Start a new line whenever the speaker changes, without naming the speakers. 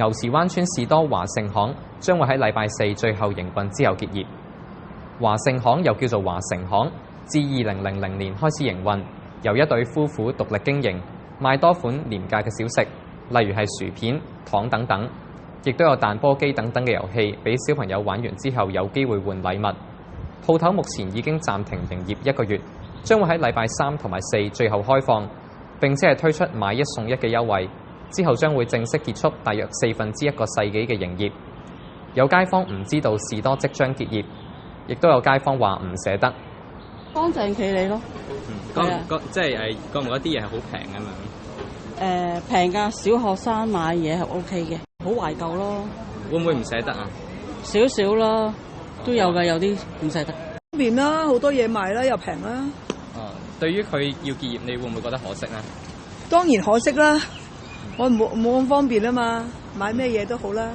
牛池灣村士多華盛行將會喺禮拜四最後營運之後結業。華盛行又叫做華城行，自2000年開始營運，由一對夫婦獨立經營，賣多款廉價嘅小食，例如係薯片、糖等等，亦都有彈波機等等嘅遊戲，俾小朋友玩完之後有機會換禮物。鋪頭目前已經暫停營業1個月，將會喺禮拜三同埋4最後開放，並且係推出買1送1嘅優惠，之後將會正式結束大約1/4個世紀嘅營業。有街坊唔知道士多即將結業，亦都有街坊話唔捨得。
乾淨企理咯。
即係覺唔覺得啲嘢係好平啊嘛？
平㗎，小學生買嘢係 OK 嘅，好懷舊咯。
會唔會唔捨得啊？
少少啦，都有㗎，有啲唔捨得。
方便啦，好多嘢賣啦，又平啦。
對於佢要結業，你會唔會覺得可惜咧？
當然可惜啦，我冇咁方便啊嘛，買咩嘢都好啦。